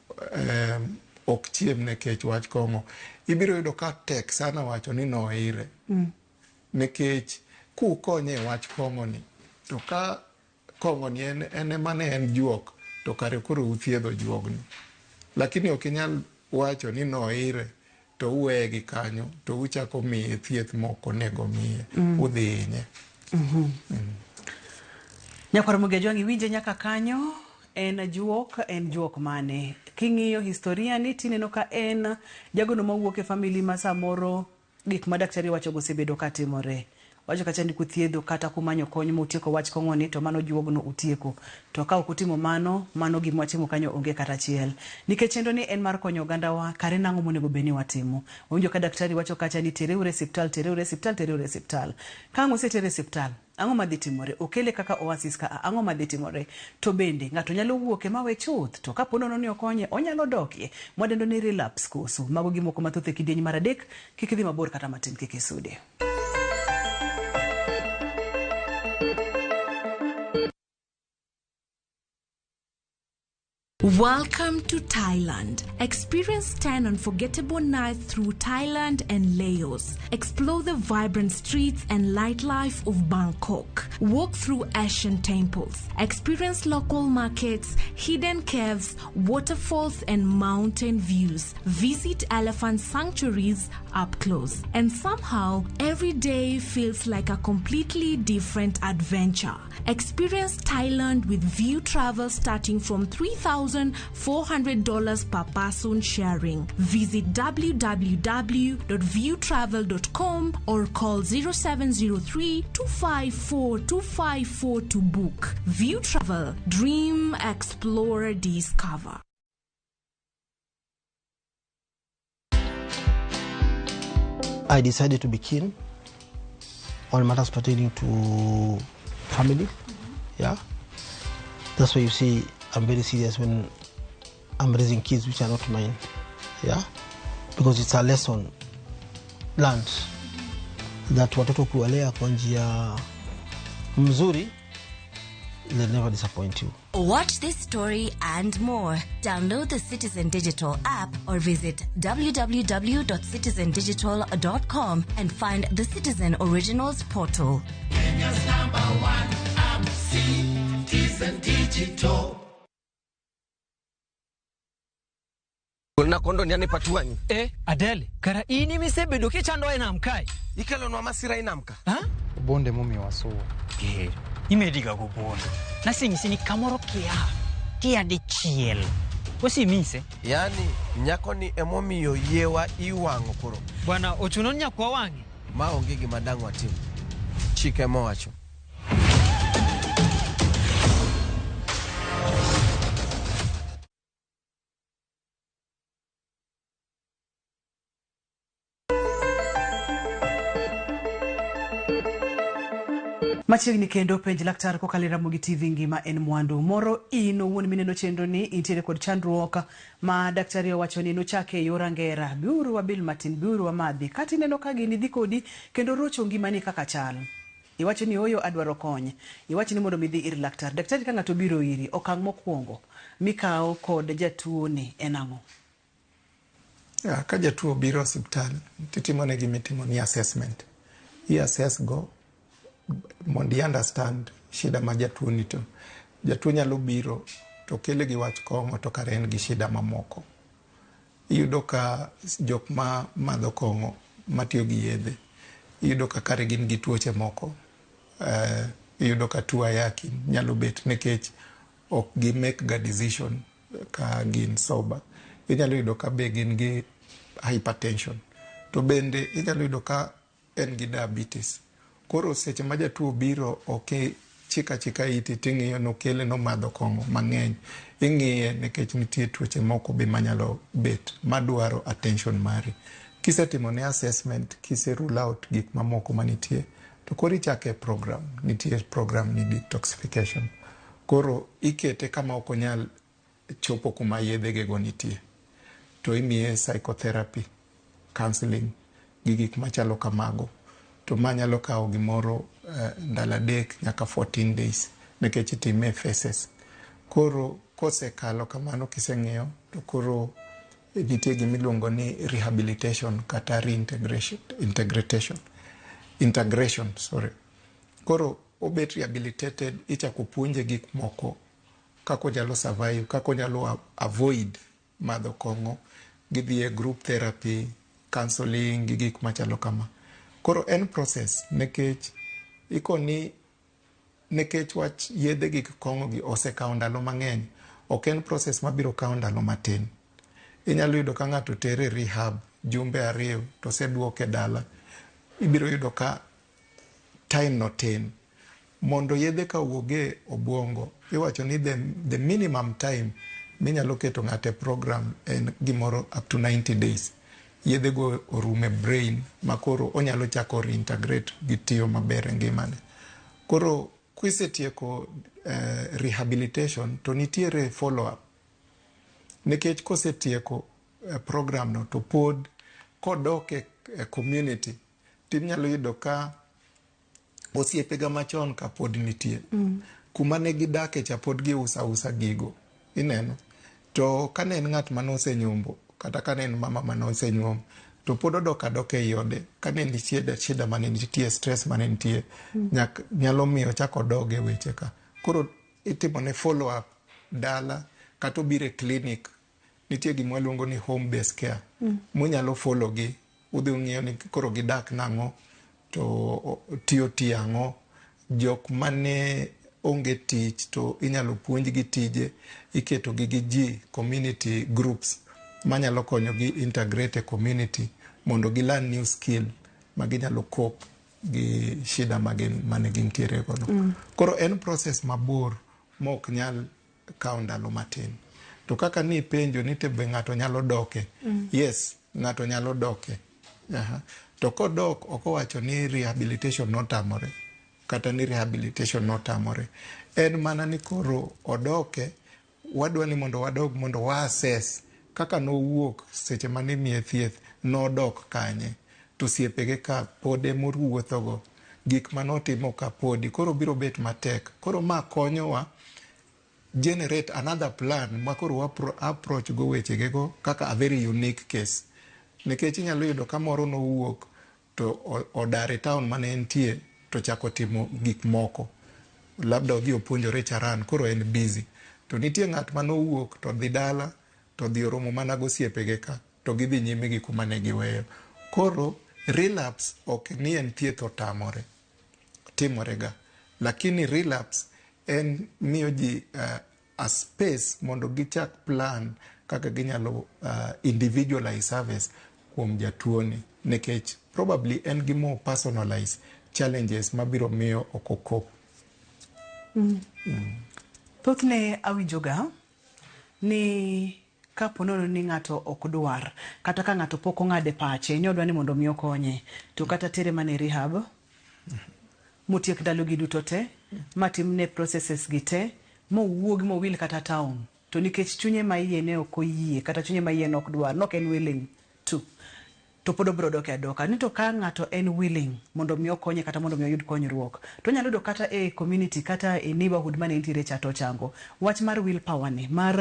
ok chiem nekech wach kong'o, ibiro yudo ka tek sana wacho ni noire. Nekech kukonye wach kong'o ni, to ka kong'o ni en mane en juok, to kare koro uthiedho juogni. Lakini ok inyal wacho ni noire to uweye gi kanyo, to uchako miye thieth moko nego miye, udhi hinye. Nyakwar Mugiajwang', winje nyaka kanyo, en juok mane? King'iyo historia ni tineno ka en jagono mawuok e family ma samoro gik ma daktari wacho go osebedo ka timore. wacho kacha ni kuthiedho kata kumanyo kony mutieko wach kong'oni to mano juogno utieko to ka ukutimo mano gima watimo kanyo onge kata achiel nikech chenro ni en mar konyo oganda wa kare nang'o monego beni watimo owinjo ka daktari wacho kacha ni tereure siptal kang'o setere siptal ang'o madhi timore okele kaka oasis ka ang'o madhi timore to bende ng'ato nyalo wuoke mawe chuth to kapo nono ni okonye onyalo dokie mwadendo ni relapse koso mago gimoko mathoth e kidieny mar adek kik idhi mabor kata matin kik isude. Welcome to Thailand. Experience 10 unforgettable nights through Thailand and Laos. Explore the vibrant streets and nightlife of Bangkok. Walk through ancient temples. Experience local markets, hidden caves, waterfalls, and mountain views. Visit elephant sanctuaries up close. And somehow, every day feels like a completely different adventure. Experience Thailand with View Travel starting from $3,400 per person sharing. Visit www.viewtravel.com or call 0703-254-254 to book. View Travel. Dream, explore, discover. I decided to be keen on matters pertaining to family. Yeah. That's why you see I'm very serious when I'm raising kids which are not mine. Yeah. Because it's a lesson learned that watoto kuwalea kwa njia mzuri, they'll never disappoint you. Watch this story and more. Download the Citizen Digital app or visit www.citizendigital.com and find the Citizen Originals portal. Kenya's #1 app, Citizen Digital. Na kondo ni anipatuani. Adele, kara ini misebedo kichando ina mkai. Ikelo no masira ina mka. Bonde mumi waso. Imediga go bondo. Na sini kamoro kia de chiel. Wasi mise? Yani nyako ni emomiyo yewa iwango koro. Bwana ochuno nyako wangi. Ma ongegi madango atimu. Chike mowacho. Machiegni kendo penj laktar kokalo Ramogi TV ngima en mwandu moro ino wuon mineno chenro ni intiere kod chandruok ma daktari owacho ni nochake yora ngera biuru wa bil matin biuru wa madhi kati neno ka gini dhi kodi kendo rocho ngimani kaka chal iwacho ni oyo adwaro kony iwacho ni mondo midhi ir laktar daktari ka ngato biro iri okang' mokwongo mikao kod jatuo ni enang'o ka jatuo biro hospital titimo ne gimitimo ni assessment assess go mondi understand shida ma jatuo ni to jatuo nyalo biro to kele gi wach kong'o to kare en gi shida mamoko iyudo ka jok ma madho kong'o matiyo gi yedhe iyudo ka kare gin gi tuoche moko iyudo ka tuo ayaki nyalo bet nekech ok gi make ga decision ka gin sober inyalo yudo ka be gin gi hypertension to bende inyalo yudo ka en gi diabetes. Koro seche ma jatuo biro chika iti ting'iyo no kele no madho kong'o mang'eny ing'iye nekech nitie tuoche moko be manyalo bet madwaro attention mari kisetimo ne assessment kise rule out gik mamoko manitie to koro ichake program nitie program ni detoxification koro ikete kama ok onyal chopo kuma yedhe gego nitie to imiye psychotherapy counseling gi gik machalo kamago to manyalo kawo gimoro ndalo 3 nyaka 14 days nekech itime phases koro kosekalo kamano kiseng'eyo to koro nitie gimiluongo ni rehabilitation kata integration koro obet rehabilitated ichako puonje gik moko kako nyalo survive kako nyalo avoid madho kong'o gidhi e group therapy counseling gi gik machalo kama koro en process nekech ikoni nekech wach yedhe gik kong'o gi osekawo ndalo mang'eny ok en process mabiro kawo ndalo matin inyalo yudo ka ng'ato tere rehab jumbe 2 to seduoke dala ibiro yudo ka time no tin. Mondo yedhe ka wuoge obwongo, iwacho ni the minimum time minyalo keto ng'ate program en gimoro up to 90 days. Yedhe go orume brain makoro onyalo chako reintegrate gi tiyo maber e ngimane. Koro kwisetieko rehabilitation to nitiere follow up. Nikech kosetieko program no to pod kodok e community tinyalo yudo ka osiepega machon ka pod nitie. Kuma ne gidake cha pod giusa gigo. Ineno. To kane en ng'at manosenyombo kata kane en mama manosenyuom to pod odok adoka e yode kane nitie shida mane nitie, stress mane nitie, nyalo miyo chako doge weche ka. Koro itimo ne follow up dala kata obire clinic. Nitie gima waluongo ni home based care. Munyalo follow gi, udhi ung'iyo ni koro gidak nang'o to tiyo ang'o. Jok mane onge tich to inyalo puonj gi tije, iketo gi ji community groups manyalo konyo gi integrate e community mondo gi learn new skill ma ginyalo cope gi shida mane gintiere godo. Koro en process mabor mok nyal kawo ndalo matin. To kaka ni penjo ni tebe ng'ato nyalo doke. Yes, ng'ato nyalo doke. To kodok okowacho ni rehabilitation notamore kata ni rehabilitation notamore. En mana ni koro odoke, wadwa ni mondo wadog mondo wa assess kaka nowuok seche mane miye thieth nodok kanye. To siepege ka pode moruothogo gik manotimo ka podi koro biro bet matek. Koro ma konyowa generate another plan makoro approach go wechege go kaka a very unique case. Nikech inyalo yudo ka moro nowuok to odare town mane entie to chako timo gik moko. Labda odhi opuonjore charan, koro en busy. To nitie ng'at manowuok to dhi dala to dhi oromo mana gosiepege ka to gidhi nyime gi kuma ne giweyo. Koro relapse ok ni en thieth otamore, timorega. Lakini relapse en miyo ji a space mondo gichak plan kaka ginyalo individualize service kuom jatuoni. Nekech probably en gi more personalize challenges mabiro miyo okoko. Thothne awinjoga ni kapo nono ni ng'ato ok dwar kata ka ng'ato pok ong'ade pache ni odwa ni mondo mi okonye to kata tere mane rehab mutiek ndalo gi duto te matimne processes gi te mowuog mowil kata town to nikech chunye ma iye ne ok oyie kata chunye ma iye ne ok dwar, nok en willing to pod obiro dok adoka. Ni to ka ng'ato en willing mondo mi okonye kata mondo mi oyud konyruok to nyalo yudo kata e community kata e neighborhood mane nitiere cha to chango. Wach mar willpower ni, mar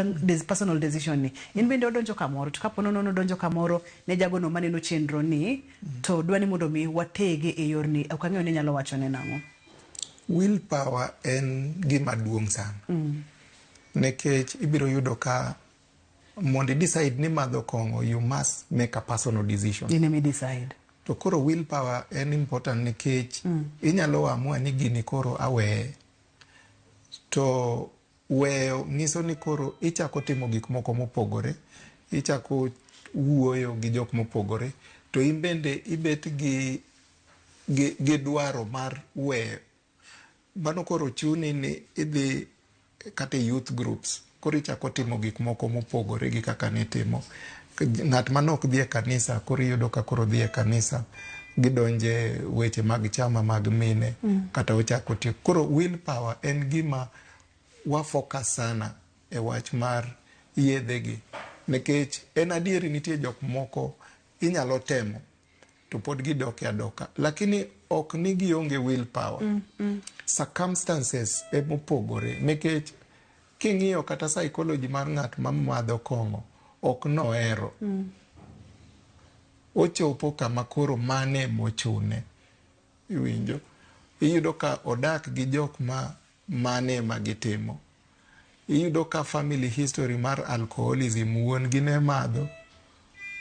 personal decision ni, in bende odonjo kamoro to kapo nono odonjo kamoro ne jagono maneno chenro ni to dwani mondo mi watege e yorni, ok ang'eyo ni nyalo wacho ne nang'o. Willpower en gima duong' sana. Nekech ibiro yudo ka mondo decide ni madho kong'o, you must make a personal decision. Inemi decide. To koro willpower en important nikech inyalo amua ni gini koro aweye. To weyo nyiso ni koro ichako timo gik moko mopogore, ichako wuoyo gi jok mopogore, to in bende ibet gi dwaro mar weyo. Mano koro chuni ni idhi kata youth groups. Koro ichako timo gik moko mopogore gi kaka nitimo. Ng'at manok dhi e kanisa, koro iyudo ka koro dhi e kanisa, gidonje weche mag chama mag mine, kata ochako tiyo. Koro willpower en gima wafocus sana e wach mar yedhe gi. Nekech en adieri nitie jok moko inyalo temo to pod gidok adoka. Lakini ok ni gionge willpower. Circumstances e mopogore. Nekech king'iyo kata psychology mar ng'at mamadho kong'o ok nohero. Ochopo kama koro mane mochune. Iwinjo? Iyudo ka odak gi jok mane magitimo. Iyudo ka family history mar alcoholism, wuon gi ne madho,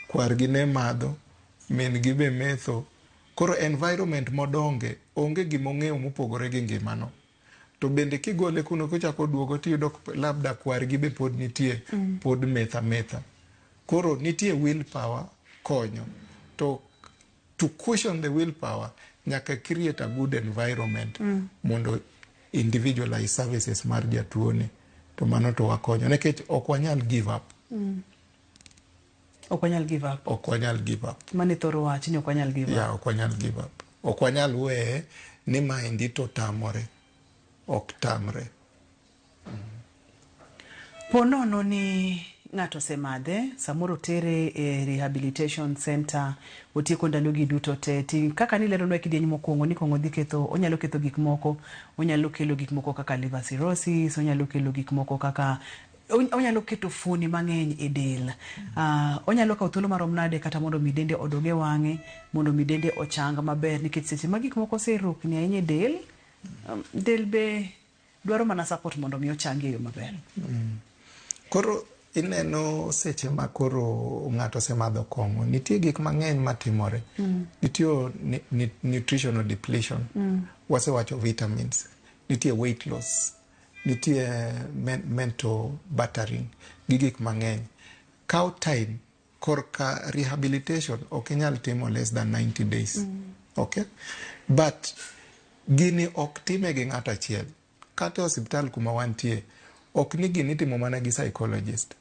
kwar gi ne madho, min gi be metho. Koro environment modonge onge gimong'eyo mopogore gi ngimano. To bende kigole kuno kuchako duogo tiyudo labda kwar gi be pod nitie, pod metha. Koro nitie willpower konyo. To cushion the willpower nyaka create a good environment mondo individualize services mar jatuo ni, to mano to wakonyo nikech ok wanyal give up. Ok wanyal give up. Ok wanyal give up. Mane thoro wach ni ok wanyal give up. Ya, ok wanyal give up. Ok wanyal weye ni maendi to tamore. Ok tamre. Ponono ni ng'ato semadhe, samoro tere e rehabilitation center, otieko ndalogi duto te. Kaka nileronwa kidieny mokwongo ni kong'o dhi ketho, onyalo ketho gik moko, onyalo kelo gik moko kaka liver cirrhosis, onyalo kelo gik moko kaka onyalo keto fuoni mang'eny e del. Onyalo kawo thuolo marom nade kata mondo mi dende odoge wang'e, mondo mi dende ochang maber, nikech seche ma gik moko oserukni ahinya e del, del be dwaro mana support mondo mi ochangi e yo maber. Koro ineno seche ma koro ng'ato semadho kong'o, nitie gik mang'eny matimore. Nitie nutritional depletion, wasewacho vitamins, nitie weight loss, nitie mental battering, gik mang'eny. Cow time, korka rehabilitation, ok inyal timo less than 90 days. Okay? But gini ok time gi ng'ato achiel. Kata hospital kuma wantie, ok ni gini timo mana gi psychologist.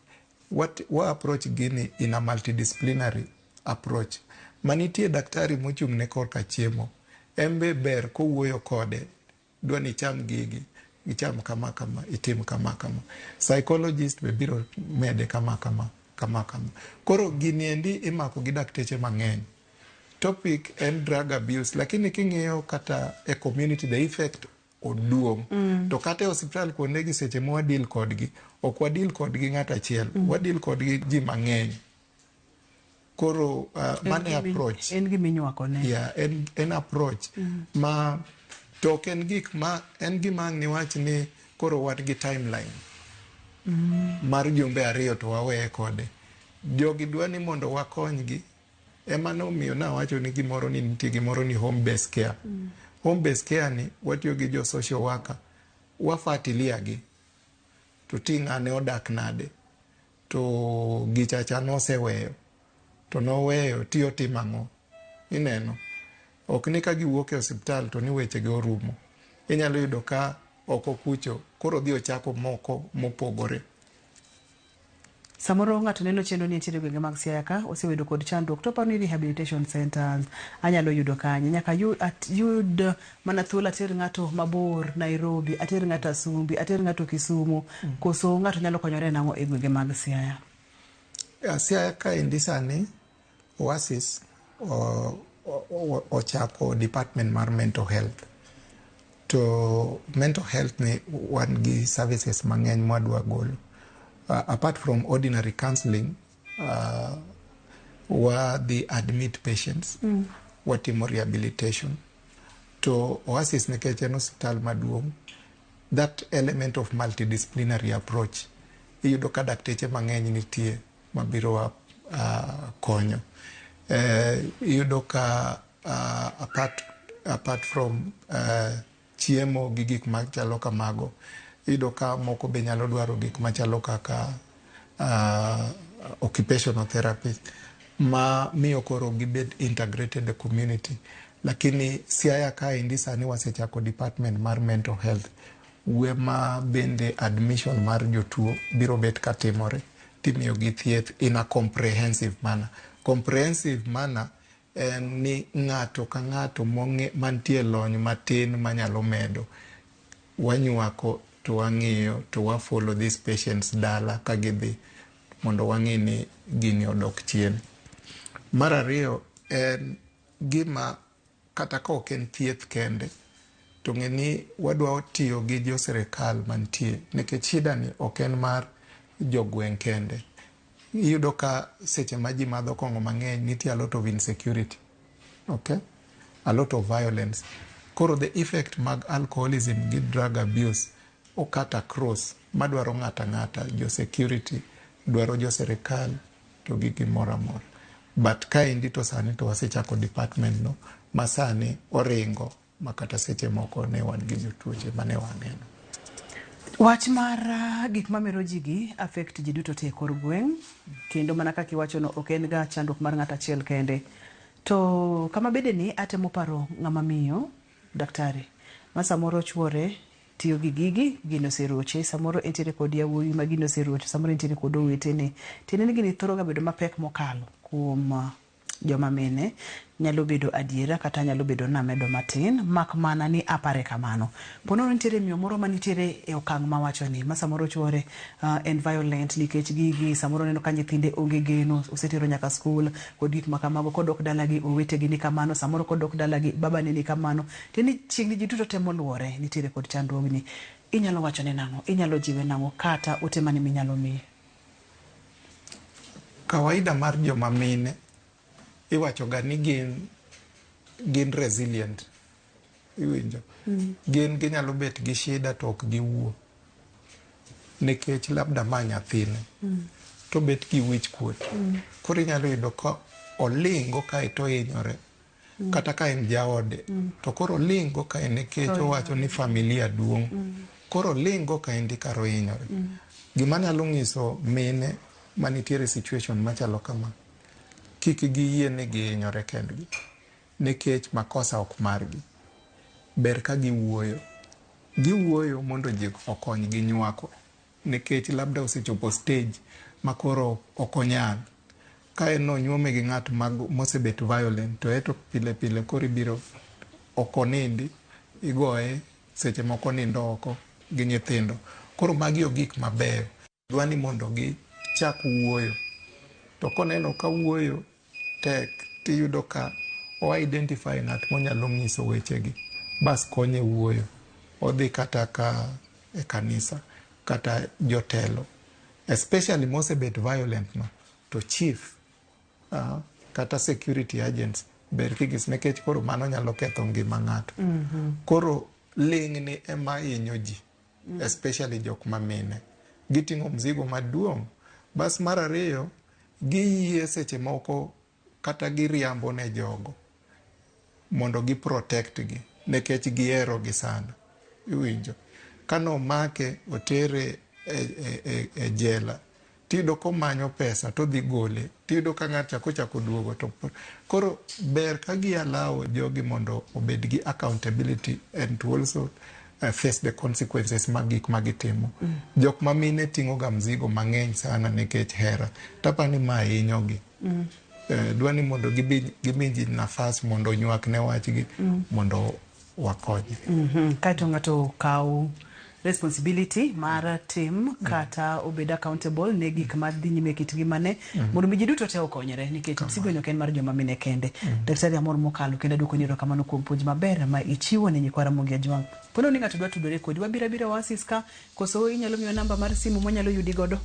Wa approach gini in a multidisciplinary approach. Manitie daktari mochung' ne korka chiemo. Embe ber kowuoyo kode, dwa ni cham gigi, icham kama kama, itim kama kama. Psychologist be biro mede kama kama, kama kama. Koro gini endi imako gi dakteche mang'eny. Topic and drug abuse, lakini king'iyo kata e community the effect oduong. To kata hospital kuonde gi seche mo wadil kodgi, ok wadil kodgi ng'at achiel, wadil kodgi ji mang'eny. Koro mane approach. En gi minywako ne. Yeah, en approach. Ma to en gik ma en gima ni wach ni koro wan gi timeline. Mar jumbe ariyo to waweye kode. Jogi dwa ni mondo wakonygi. Ema nomiyo nawacho ni gimoro ni nitie gimoro ni home based care. Home based care ni watiyo gi jo social worker, wafuatilia gi, to ting'ane odak nade, to gichacha noseweyo, to noweyo tiyo timang'o, ineno. Ok ni ka giwuok e hospital to ni weche gi orumo. Inyalo yudo ka oko kucho, koro dhi ochako moko mopogore. Samoro ng'ato neno chenro ni nitiere gwenge mag Siaya ka, osebedo kod chandruok, to paro ni rehabilitation centers anyalo yudo kanye, nyaka yud mana thuolo ater ng'ato mabor Nairobi, ater ng'ato Asumbi, ater ng'ato Kisumu, koso ng'ato nyalo konyore nang'o e gwenge mag Siaya? Siaya ka endi sani Oasis ochako department mar mental health. To mental health ni wan gi services mang'eny mwadwa golo. Apart from ordinary counseling, the admit patients, watimo rehabilitation. To Oasis nikech en hospital maduong', that element of multidisciplinary approach, iyudo ka dakteche mang'eny nitie mabiro konyo. Iyudo ka apart from chiemo gi gik machalo kamago, iyudo ka moko be nyalo dwaro gik machalo kaka occupational therapy, ma miyo koro gibed integrated community. Lakini Siaya ka endi sani wasechako department mar mental health, wema bende admission mar jotuo biro bet katimore, timiyo gi thieth in a comprehensive manner. Comprehensive manner ni ng'ato ka ng'ato mantie lony matin manyalo medo. Wanyuako to wang'iyo to wa follow these patients dala ka gidhi mondo wang'i ni gini odok chien. Mar ariyo en gima kata ka ok en thieth kende, to ng'eni wadwa tiyo gi jo sirikal mantie, nikech shida ni ok en mar jogweng' kende. Iyudo ka seche ma ji madho kong'o mang'eny, nitie a lot of insecurity, okay? A lot of violence. Koro the effect mag alcoholism gi drug abuse okata cross, madwaro ng'ata, jo security, dwaro jo sirikal, to gi gimoro amora. But ka endi to sani to wasechako department no, masani oringo, makata seche moko ne wan gi jotuoche mane waneno. Wach mar gik mamero ji gi affect ji duto te kor gweng', kendo mana kaka iwacho no ok en ga chandruok mar ng'ata achiel kende. To kama bede ni atemo paro ng'ama miyo daktari ma samoro chuore tiyo gi gigi gino seroche, samoro entiere kod yawuoyi ma gino seroche, samoro entiere kod owetene. Tiende ni gini thoro ga bedo mapek mokalo kuom joma mine, nyalo bedo adiera kata nyalo bedo namedo matin, mak mana ni apare kamano. Ponono nitiere miyo moro manitiere e okang' mawacho ni ma samoro chuore en violent nikech gigi, samoro neno ka nyithinde onge geno, osetero nyaka skul kod gik makamago, kodok dalagi owetegi ni kamano, samoro kodok dalagi babane ni kamano. Tiende chiegni ji duto temo luore nitiere kod chandruogni. Inyalo wacho ne nang'o, inyalo jiwe nang'o kata ote mane minyalo miye? Kawaida mar joma mine iwacho ga ni gin resilient. Iwinjo? Gin ginyalo bet gi shida to ok giwuo. Nikech labda ma nyathine. To bet gi wich kuot. Koro inyalo yudo ka olingo ka ito hinyore. Kata ka en jaode. To koro olingo ka en nikech owacho ni familia duong'. Koro olingo ka en karo hinyore. Gima nyalo nyiso mine manitiere situation machalo kama. Kik giyie ni gihinyore kendgi. Nikech makosa ok margi. Ber ka giwuoyo. Giwuoyo mondo ji okony gi nyuako. Nikech labda osechopo stage makoro okonyal. Ka en onyuome gi ng'at mosebet violent, to eto pile pile koro ibiro okonindi, igoye, seche moko nindo oko gi nyithindo. Koro magi o gik mabeyo. Dwani mondo gichak wuoyo. To koneno ka wuoyo tek, tiyudo ka o identify ng'at monyalo nyiso wechegi. Bas konye wuoyo. Odhi kata ka e kanisa, kata jotelo. Especially mosebet violent no, to chief, kata security agents, ber kigis nekech koro mano nyalo ketho ngima ng'ato. Koro ling' ni ema hinyo ji, especially jok mamine. Giting'o mzigo maduong'. Bas mar ariyo, giyie seche moko kata giriambo ne jogo mondo gi protect gi nekech gihero gi sana. Iwinjo? Kano make otere e jela, tiyudo komanyo pesa to dhi gole, tiyudo ka ng'at chako duogo to koro ber ka gi allow jogi mondo obed gi accountability and to also face the consequences mag gik magitimo. Jok mamine ting'o ga mzigo mang'eny sana nikech hera. Tapani ma hinyogi. Dwani mondo giminji nafas mondo nyuak ne wachgi mondo wakonye. Kaito ng'ato kaw responsibility mar tim kata obed accountable ne gik madhi nyime kit ngimane mondo miji duto te okonyre nikech msigo no ken mar joma mine kende. Daktari Amor mokalo kendo dwoko ni erokamano kuom puonj maber ma ichiwo ne nyikwara Mongi Ajwang'. Pono ni ng'ato dwa tudore kodi, wabira Oasis ka koso inyalo miyo namba mar simu monyalo yudi godo?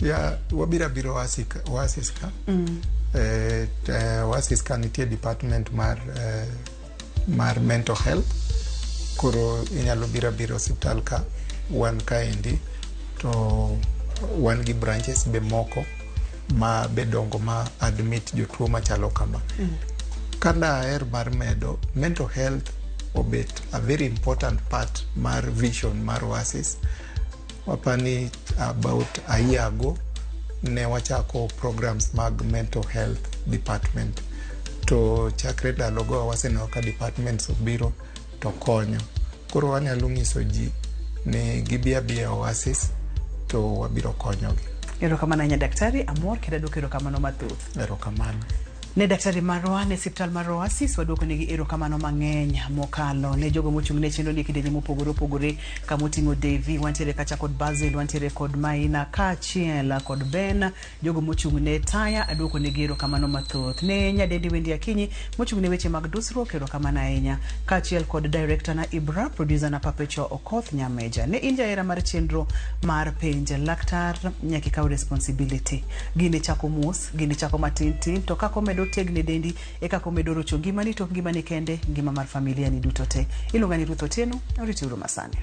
Ya, wabira Oasis ka. Oasis ka nitie department mar mental health. Koro inyalo biro hospital ka wan kaendi, to wan gi branches be moko ma bedongo ma admit jotuo machalo kama. Kada aher mar medo, mental health obet a very important part mar vision mar Oasis. Wapani about a year ago ne wachako programs mag mental health department. To chakre dalogo waseneno ka departments obiro to konyo. Koro wanyalo nyiso ji ni gibia Oasis to wabiro konyogi. Erokamano nya Daktari Amor kendo dwoko erokamano mathoth. Erokamano. Ne Daktari marwa ne Siptal mar Oasis wadwoko negi erokamano mang'eny mokalo ne jogo mochung' ne chenro ni kidenye mopogore opogore kamoting'o Devi, wantiere kacha kod Basil, wantiere kod Maina kachiel kod Ben, jogo mochung' ne Taya adwoko negi erokamano mathoth. Ne nyadendi Wendi Akinyi mochung' ne weche mag dusruok erokamano ahinya, kachiel kod director na Ibra, producer na Papecho Okoth Nyameja. Ne inja era mar chenro mar penj laktar nyaki kaw responsibility. Gini chako mos, gini chako matin to kako medo tegni dendi eka komedo rocho ngimani to ngimani kende ngima mar familia ni duto te. Iluonga ni Ruth Otieno, oriti uru masani.